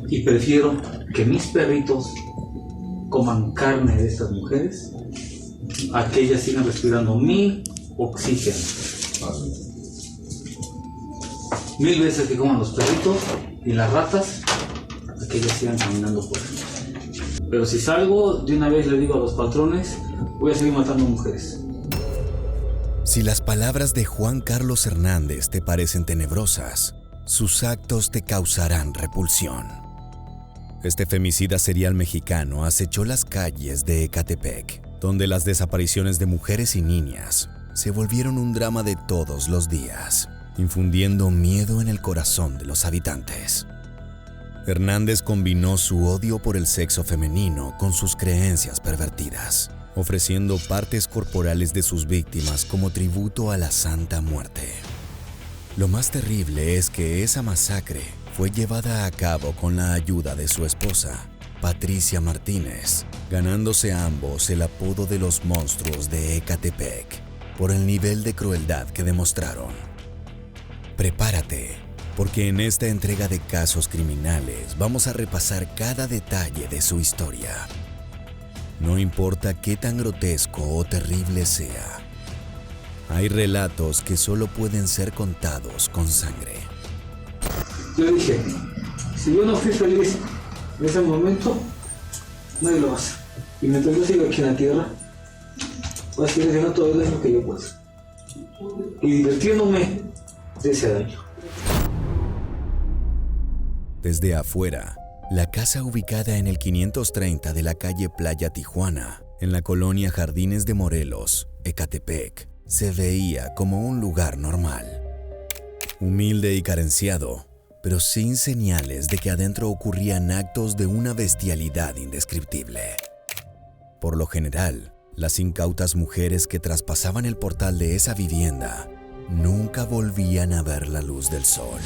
Y prefiero que mis perritos coman carne de estas mujeres a que ellas sigan respirando mi oxígeno. 1000 veces que coman los perritos y las ratas a que ellas sigan caminando por ahí. Pero si salgo, de una vez le digo a los patrones, voy a seguir matando mujeres. Si las palabras de Juan Carlos Hernández te parecen tenebrosas, sus actos te causarán repulsión. Este femicida serial mexicano acechó las calles de Ecatepec, donde las desapariciones de mujeres y niñas se volvieron un drama de todos los días, infundiendo miedo en el corazón de los habitantes. Hernández combinó su odio por el sexo femenino con sus creencias pervertidas, ofreciendo partes corporales de sus víctimas como tributo a la Santa Muerte. Lo más terrible es que esa masacre fue llevada a cabo con la ayuda de su esposa, Patricia Martínez, ganándose ambos el apodo de los monstruos de Ecatepec por el nivel de crueldad que demostraron. Prepárate, porque en esta entrega de casos criminales vamos a repasar cada detalle de su historia. No importa qué tan grotesco o terrible sea, hay relatos que solo pueden ser contados con sangre. Yo dije, si yo no fui feliz en ese momento, nadie lo va a hacer. Y mientras yo siga aquí en la tierra, voy a seguir haciendo todo el daño que yo pueda. Y divirtiéndome de ese daño. Desde afuera, la casa ubicada en el 530 de la calle Playa Tijuana, en la colonia Jardines de Morelos, Ecatepec, se veía como un lugar normal. Humilde y carenciado, pero sin señales de que adentro ocurrían actos de una bestialidad indescriptible. Por lo general, las incautas mujeres que traspasaban el portal de esa vivienda nunca volvían a ver la luz del sol.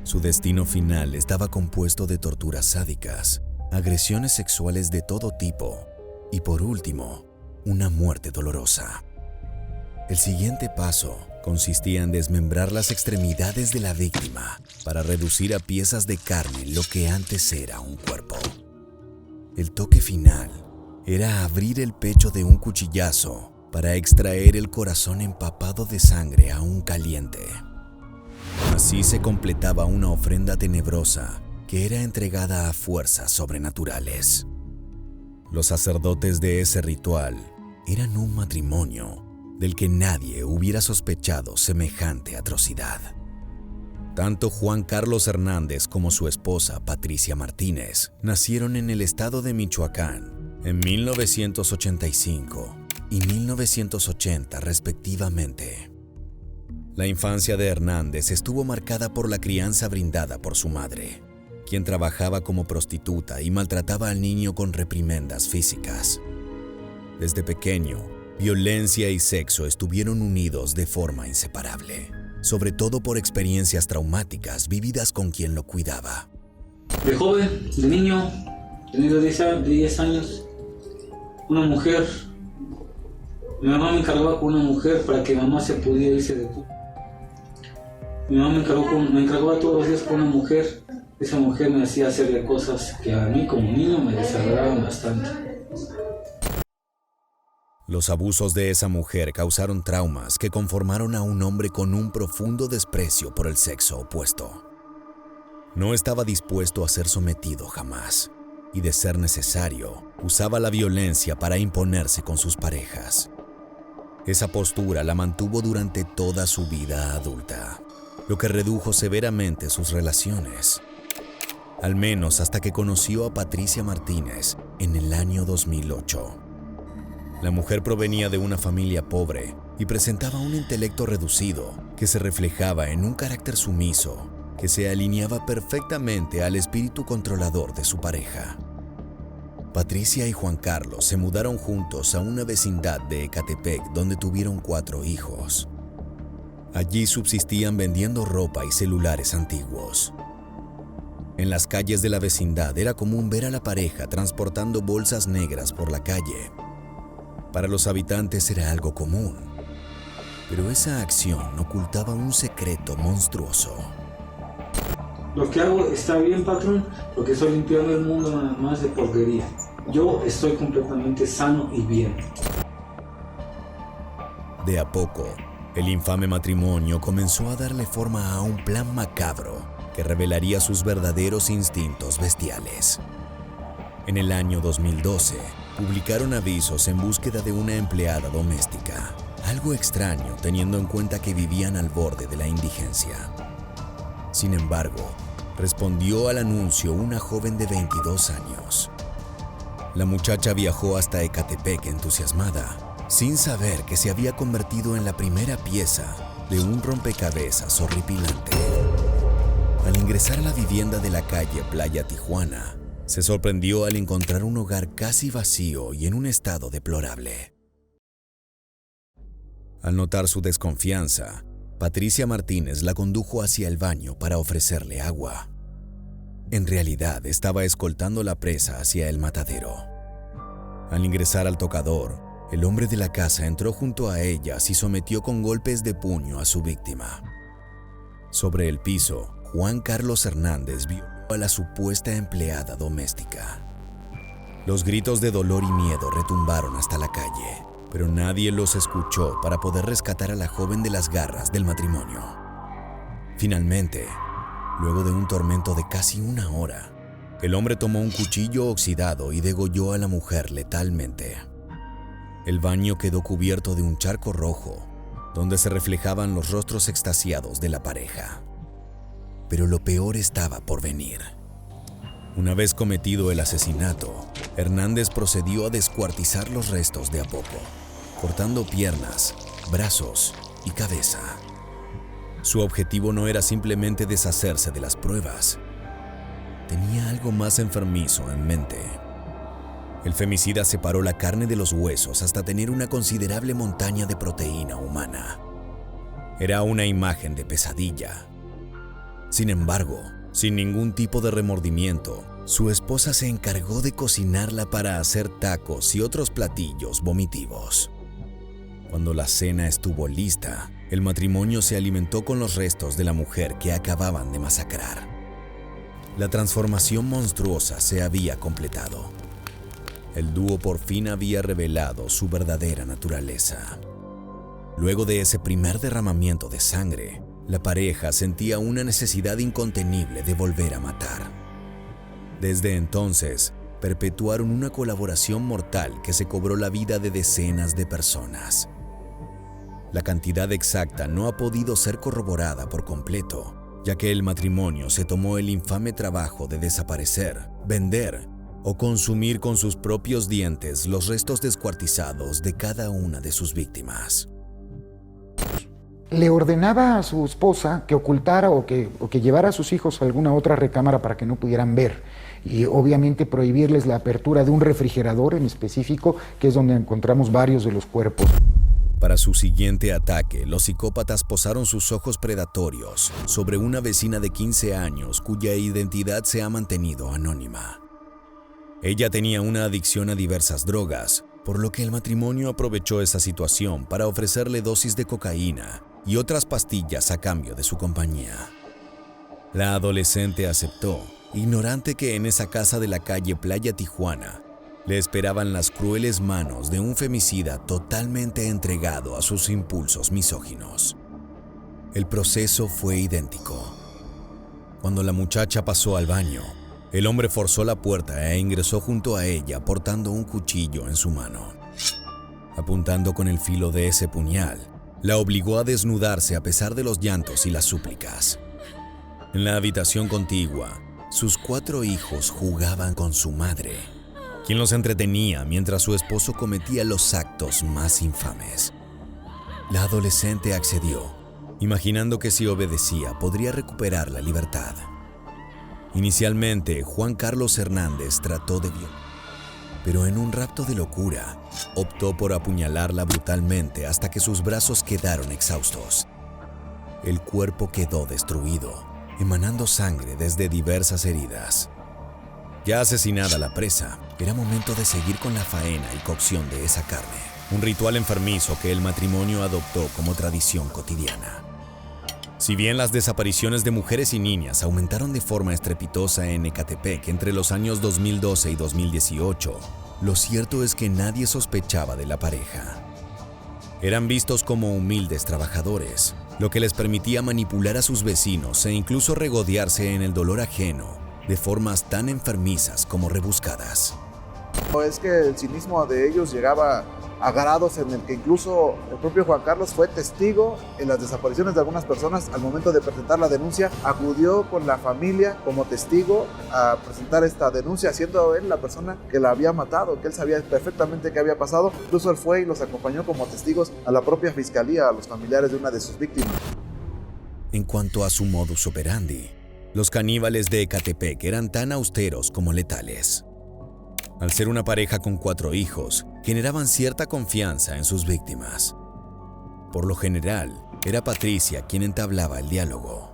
Su destino final estaba compuesto de torturas sádicas, agresiones sexuales de todo tipo y, por último, una muerte dolorosa. El siguiente paso consistía en desmembrar las extremidades de la víctima para reducir a piezas de carne lo que antes era un cuerpo. El toque final era abrir el pecho de un cuchillazo para extraer el corazón empapado de sangre aún caliente. Así se completaba una ofrenda tenebrosa que era entregada a fuerzas sobrenaturales. Los sacerdotes de ese ritual eran un matrimonio del que nadie hubiera sospechado semejante atrocidad. Tanto Juan Carlos Hernández como su esposa Patricia Martínez nacieron en el estado de Michoacán en 1985 y 1980 respectivamente. La infancia de Hernández estuvo marcada por la crianza brindada por su madre, quien trabajaba como prostituta y maltrataba al niño con reprimendas físicas. Desde pequeño, violencia y sexo estuvieron unidos de forma inseparable, sobre todo por experiencias traumáticas vividas con quien lo cuidaba. De joven, de niño, teniendo 10 años, una mujer, mi mamá me encargaba con una mujer para que mamá se pudiera irse de puta. Mi mamá me encargaba todos los días con una mujer. Esa mujer me hacía hacerle cosas que a mí como niño me desagradaban bastante. Los abusos de esa mujer causaron traumas que conformaron a un hombre con un profundo desprecio por el sexo opuesto. No estaba dispuesto a ser sometido jamás, y de ser necesario, usaba la violencia para imponerse con sus parejas. Esa postura la mantuvo durante toda su vida adulta, lo que redujo severamente sus relaciones, al menos hasta que conoció a Patricia Martínez en el año 2008. La mujer provenía de una familia pobre y presentaba un intelecto reducido que se reflejaba en un carácter sumiso que se alineaba perfectamente al espíritu controlador de su pareja. Patricia y Juan Carlos se mudaron juntos a una vecindad de Ecatepec donde tuvieron 4 hijos. Allí subsistían vendiendo ropa y celulares antiguos. En las calles de la vecindad era común ver a la pareja transportando bolsas negras por la calle. Para los habitantes era algo común, pero esa acción ocultaba un secreto monstruoso. Lo que hago está bien, patrón, porque estoy limpiando el mundo nada más de porquería. Yo estoy completamente sano y bien. De a poco, el infame matrimonio comenzó a darle forma a un plan macabro que revelaría sus verdaderos instintos bestiales. En el año 2012, publicaron avisos en búsqueda de una empleada doméstica. Algo extraño teniendo en cuenta que vivían al borde de la indigencia. Sin embargo, respondió al anuncio una joven de 22 años. La muchacha viajó hasta Ecatepec entusiasmada, sin saber que se había convertido en la primera pieza de un rompecabezas horripilante. Al ingresar a la vivienda de la calle Playa Tijuana, se sorprendió al encontrar un hogar casi vacío y en un estado deplorable. Al notar su desconfianza, Patricia Martínez la condujo hacia el baño para ofrecerle agua. En realidad, estaba escoltando la presa hacia el matadero. Al ingresar al tocador, el hombre de la casa entró junto a ellas y sometió con golpes de puño a su víctima. Sobre el piso, Juan Carlos Hernández violó a la supuesta empleada doméstica. Los gritos de dolor y miedo retumbaron hasta la calle, pero nadie los escuchó para poder rescatar a la joven de las garras del matrimonio. Finalmente, luego de un tormento de casi una hora, el hombre tomó un cuchillo oxidado y degolló a la mujer letalmente. El baño quedó cubierto de un charco rojo, donde se reflejaban los rostros extasiados de la pareja. Pero lo peor estaba por venir. Una vez cometido el asesinato, Hernández procedió a descuartizar los restos de a poco, cortando piernas, brazos y cabeza. Su objetivo no era simplemente deshacerse de las pruebas. Tenía algo más enfermizo en mente. El femicida separó la carne de los huesos hasta tener una considerable montaña de proteína humana. Era una imagen de pesadilla. Sin embargo, sin ningún tipo de remordimiento, su esposa se encargó de cocinarla para hacer tacos y otros platillos vomitivos. Cuando la cena estuvo lista, el matrimonio se alimentó con los restos de la mujer que acababan de masacrar. La transformación monstruosa se había completado. El dúo por fin había revelado su verdadera naturaleza. Luego de ese primer derramamiento de sangre, la pareja sentía una necesidad incontenible de volver a matar. Desde entonces, perpetuaron una colaboración mortal que se cobró la vida de decenas de personas. La cantidad exacta no ha podido ser corroborada por completo, ya que el matrimonio se tomó el infame trabajo de desaparecer, vender o consumir con sus propios dientes los restos descuartizados de cada una de sus víctimas. Le ordenaba a su esposa que ocultara o que llevara a sus hijos a alguna otra recámara para que no pudieran ver. Y obviamente prohibirles la apertura de un refrigerador en específico, que es donde encontramos varios de los cuerpos. Para su siguiente ataque, los psicópatas posaron sus ojos predatorios sobre una vecina de 15 años cuya identidad se ha mantenido anónima. Ella tenía una adicción a diversas drogas, por lo que el matrimonio aprovechó esa situación para ofrecerle dosis de cocaína y otras pastillas a cambio de su compañía. La adolescente aceptó, ignorante que en esa casa de la calle Playa Tijuana le esperaban las crueles manos de un femicida totalmente entregado a sus impulsos misóginos. El proceso fue idéntico. Cuando la muchacha pasó al baño, el hombre forzó la puerta e ingresó junto a ella portando un cuchillo en su mano. Apuntando con el filo de ese puñal, la obligó a desnudarse a pesar de los llantos y las súplicas. En la habitación contigua, sus 4 hijos jugaban con su madre, quien los entretenía mientras su esposo cometía los actos más infames. La adolescente accedió, imaginando que si obedecía podría recuperar la libertad. Inicialmente, Juan Carlos Hernández trató de violar, pero en un rapto de locura, optó por apuñalarla brutalmente hasta que sus brazos quedaron exhaustos. El cuerpo quedó destruido, emanando sangre desde diversas heridas. Ya asesinada la presa, era momento de seguir con la faena y cocción de esa carne, un ritual enfermizo que el matrimonio adoptó como tradición cotidiana. Si bien las desapariciones de mujeres y niñas aumentaron de forma estrepitosa en Ecatepec entre los años 2012 y 2018, lo cierto es que nadie sospechaba de la pareja. Eran vistos como humildes trabajadores, lo que les permitía manipular a sus vecinos e incluso regodearse en el dolor ajeno de formas tan enfermizas como rebuscadas. Es que el cinismo de ellos llegaba a grados en el que incluso el propio Juan Carlos fue testigo en las desapariciones de algunas personas. Al momento de presentar la denuncia, acudió con la familia como testigo a presentar esta denuncia, siendo él la persona que la había matado, que él sabía perfectamente qué había pasado. Incluso él fue y los acompañó como testigos a la propia fiscalía, a los familiares de una de sus víctimas. En cuanto a su modus operandi, los caníbales de Ecatepec eran tan austeros como letales. Al ser una pareja con 4 hijos, generaban cierta confianza en sus víctimas. Por lo general, era Patricia quien entablaba el diálogo.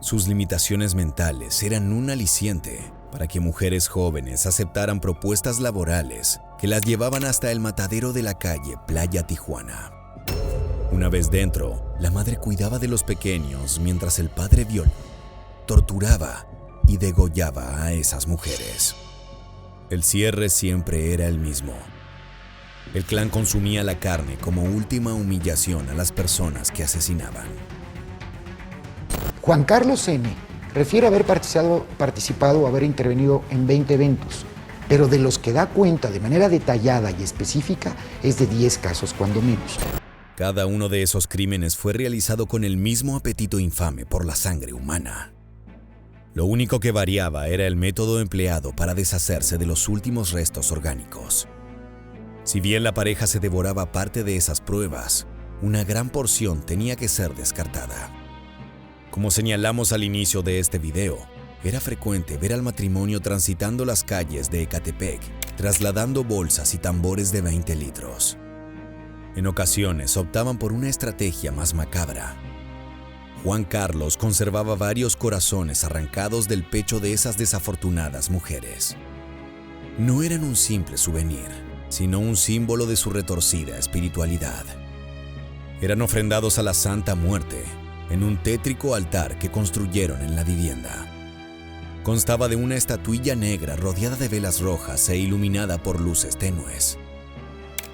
Sus limitaciones mentales eran un aliciente para que mujeres jóvenes aceptaran propuestas laborales que las llevaban hasta el matadero de la calle Playa Tijuana. Una vez dentro, la madre cuidaba de los pequeños mientras el padre violaba, torturaba y degollaba a esas mujeres. El cierre siempre era el mismo. El clan consumía la carne como última humillación a las personas que asesinaban. Juan Carlos N. refiere haber participado o haber intervenido en 20 eventos, pero de los que da cuenta de manera detallada y específica es de 10 casos cuando menos. Cada uno de esos crímenes fue realizado con el mismo apetito infame por la sangre humana. Lo único que variaba era el método empleado para deshacerse de los últimos restos orgánicos. Si bien la pareja se devoraba parte de esas pruebas, una gran porción tenía que ser descartada. Como señalamos al inicio de este video, era frecuente ver al matrimonio transitando las calles de Ecatepec, trasladando bolsas y tambores de 20 litros. En ocasiones optaban por una estrategia más macabra. Juan Carlos conservaba varios corazones arrancados del pecho de esas desafortunadas mujeres. No eran un simple souvenir, sino un símbolo de su retorcida espiritualidad. Eran ofrendados a la Santa Muerte en un tétrico altar que construyeron en la vivienda. Constaba de una estatuilla negra rodeada de velas rojas e iluminada por luces tenues.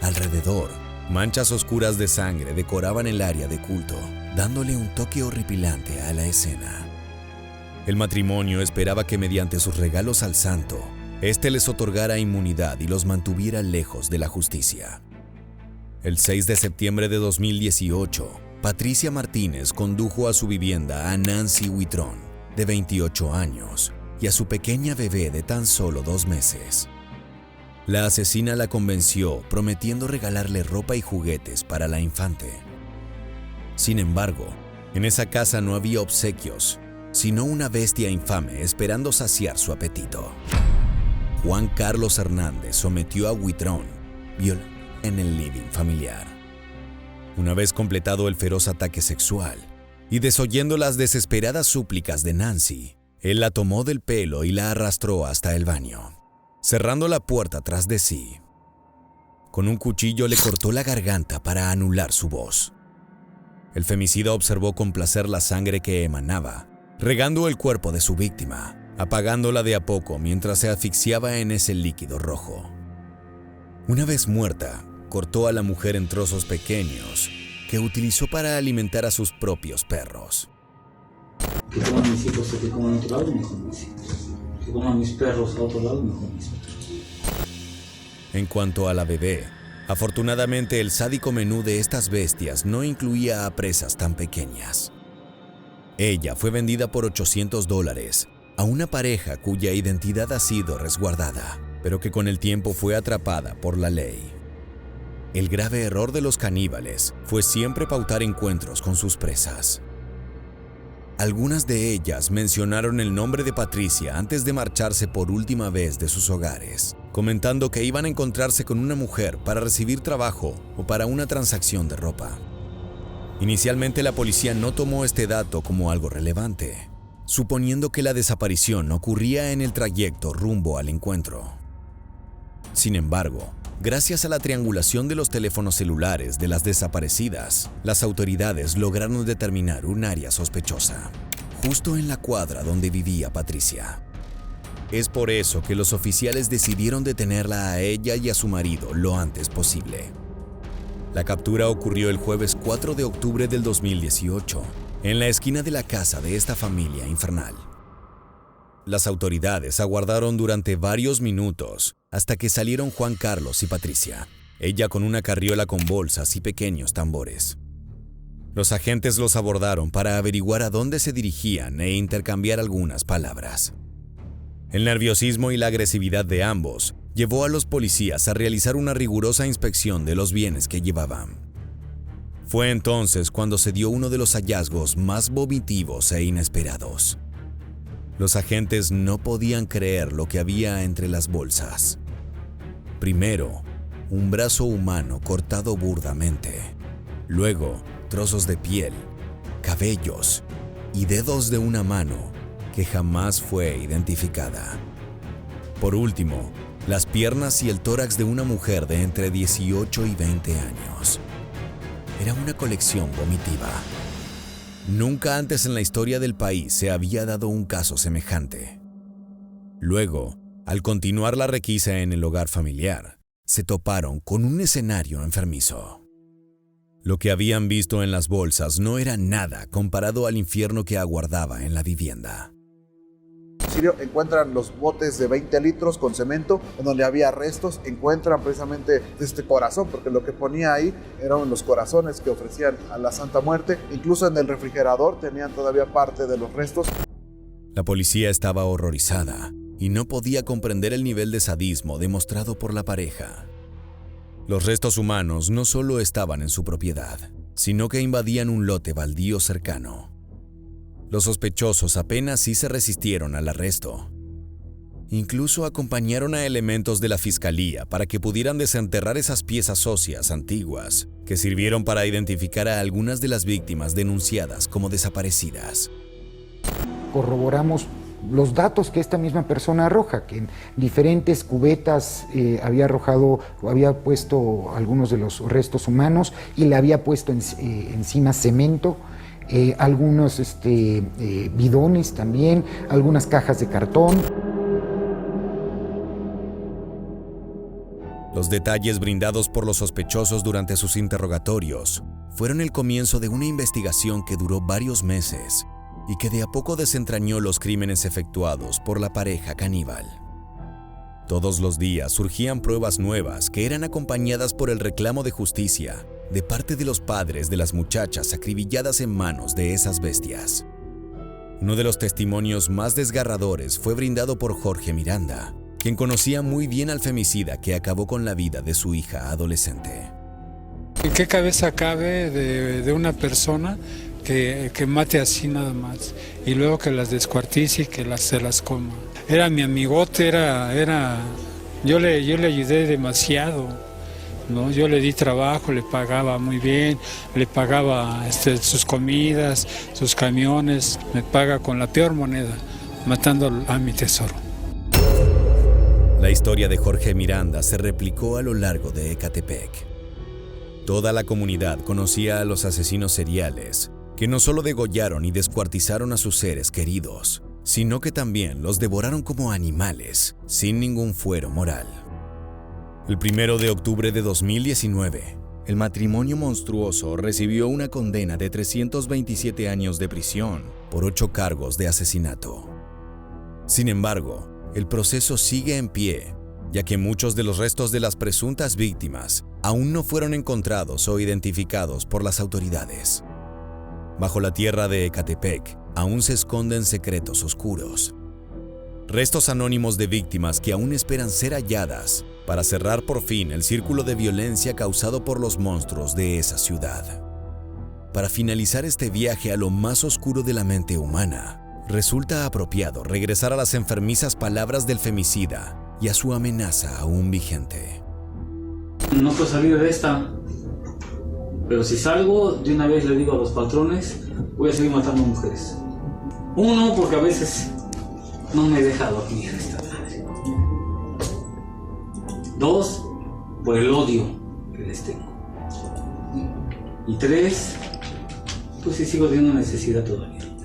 Alrededor, manchas oscuras de sangre decoraban el área de culto, dándole un toque horripilante a la escena. El matrimonio esperaba que mediante sus regalos al santo, éste les otorgara inmunidad y los mantuviera lejos de la justicia. El 6 de septiembre de 2018, Patricia Martínez condujo a su vivienda a Nancy Huitrón, de 28 años, y a su pequeña bebé de tan solo 2 meses. La asesina la convenció prometiendo regalarle ropa y juguetes para la infante. Sin embargo, en esa casa no había obsequios, sino una bestia infame esperando saciar su apetito. Juan Carlos Hernández sometió a Huitrón, violando en el living familiar. Una vez completado el feroz ataque sexual y desoyendo las desesperadas súplicas de Nancy, él la tomó del pelo y la arrastró hasta el baño, cerrando la puerta tras de sí. Con un cuchillo le cortó la garganta para anular su voz. El femicida observó con placer la sangre que emanaba, regando el cuerpo de su víctima, apagándola de a poco mientras se asfixiaba en ese líquido rojo. Una vez muerta, cortó a la mujer en trozos pequeños que utilizó para alimentar a sus propios perros. Que coman mis hijos, que coman a otro lado, mejor mis hijos. Que coman mis perros a otro lado, mejor mis perros. En cuanto a la bebé, afortunadamente el sádico menú de estas bestias no incluía a presas tan pequeñas. Ella fue vendida por $800 a una pareja cuya identidad ha sido resguardada, pero que con el tiempo fue atrapada por la ley. El grave error de los caníbales fue siempre pautar encuentros con sus presas. Algunas de ellas mencionaron el nombre de Patricia antes de marcharse por última vez de sus hogares, comentando que iban a encontrarse con una mujer para recibir trabajo o para una transacción de ropa. Inicialmente la policía no tomó este dato como algo relevante, suponiendo que la desaparición ocurría en el trayecto rumbo al encuentro. Sin embargo, Gracias a la triangulación de los teléfonos celulares de las desaparecidas, las autoridades lograron determinar un área sospechosa, justo en la cuadra donde vivía Patricia. Es por eso que los oficiales decidieron detenerla a ella y a su marido lo antes posible. La captura ocurrió el jueves 4 de octubre del 2018, en la esquina de la casa de esta familia infernal. Las autoridades aguardaron durante varios minutos hasta que salieron Juan Carlos y Patricia, ella con una carriola con bolsas y pequeños tambores. Los agentes los abordaron para averiguar a dónde se dirigían e intercambiar algunas palabras. El nerviosismo y la agresividad de ambos llevó a los policías a realizar una rigurosa inspección de los bienes que llevaban. Fue entonces cuando se dio uno de los hallazgos más vomitivos e inesperados. Los agentes no podían creer lo que había entre las bolsas. Primero, un brazo humano cortado burdamente. Luego, trozos de piel, cabellos y dedos de una mano que jamás fue identificada. Por último, las piernas y el tórax de una mujer de entre 18 y 20 años. Era una colección vomitiva. Nunca antes en la historia del país se había dado un caso semejante. Luego, al continuar la requisa en el hogar familiar, se toparon con un escenario enfermizo. Lo que habían visto en las bolsas no era nada comparado al infierno que aguardaba en la vivienda. Encuentran los botes de 20 litros con cemento en donde había restos, encuentran precisamente este corazón, porque lo que ponía ahí eran los corazones que ofrecían a la Santa Muerte. Incluso en el refrigerador tenían todavía parte de los restos. La policía estaba horrorizada y no podía comprender el nivel de sadismo demostrado por la pareja. Los restos humanos no solo estaban en su propiedad, sino que invadían un lote baldío cercano. Los sospechosos apenas sí se resistieron al arresto. Incluso acompañaron a elementos de la fiscalía para que pudieran desenterrar esas piezas óseas antiguas que sirvieron para identificar a algunas de las víctimas denunciadas como desaparecidas. Corroboramos los datos que esta misma persona arroja, que en diferentes cubetas había arrojado o había puesto algunos de los restos humanos y le había puesto encima cemento. Algunos bidones también, algunas cajas de cartón. Los detalles brindados por los sospechosos durante sus interrogatorios fueron el comienzo de una investigación que duró varios meses y que de a poco desentrañó los crímenes efectuados por la pareja caníbal. Todos los días surgían pruebas nuevas que eran acompañadas por el reclamo de justicia de parte de los padres de las muchachas acribilladas en manos de esas bestias. Uno de los testimonios más desgarradores fue brindado por Jorge Miranda, quien conocía muy bien al femicida que acabó con la vida de su hija adolescente. ¿En qué cabeza cabe de una persona que mate así nada más y luego que las descuartice y que se las coma? Era mi amigote, yo le ayudé demasiado, ¿no? Yo le di trabajo, le pagaba muy bien, le pagaba sus comidas, sus camiones, me paga con la peor moneda, matando a mi tesoro. La historia de Jorge Miranda se replicó a lo largo de Ecatepec. Toda la comunidad conocía a los asesinos seriales, que no solo degollaron y descuartizaron a sus seres queridos, sino que también los devoraron como animales, sin ningún fuero moral. El 1 de octubre de 2019, el matrimonio monstruoso recibió una condena de 327 años de prisión por 8 cargos de asesinato. Sin embargo, el proceso sigue en pie, ya que muchos de los restos de las presuntas víctimas aún no fueron encontrados o identificados por las autoridades. Bajo la tierra de Ecatepec aún se esconden secretos oscuros. Restos anónimos de víctimas que aún esperan ser halladas para cerrar por fin el círculo de violencia causado por los monstruos de esa ciudad. Para finalizar este viaje a lo más oscuro de la mente humana, resulta apropiado regresar a las enfermizas palabras del femicida y a su amenaza aún vigente. No puedo salir de esta, pero si salgo, de una vez le digo a los patrones, voy a seguir matando mujeres. Uno, porque a veces no me deja dormir esta madre. Dos, por el odio que les tengo. Y 3, pues sí sigo teniendo necesidad todavía.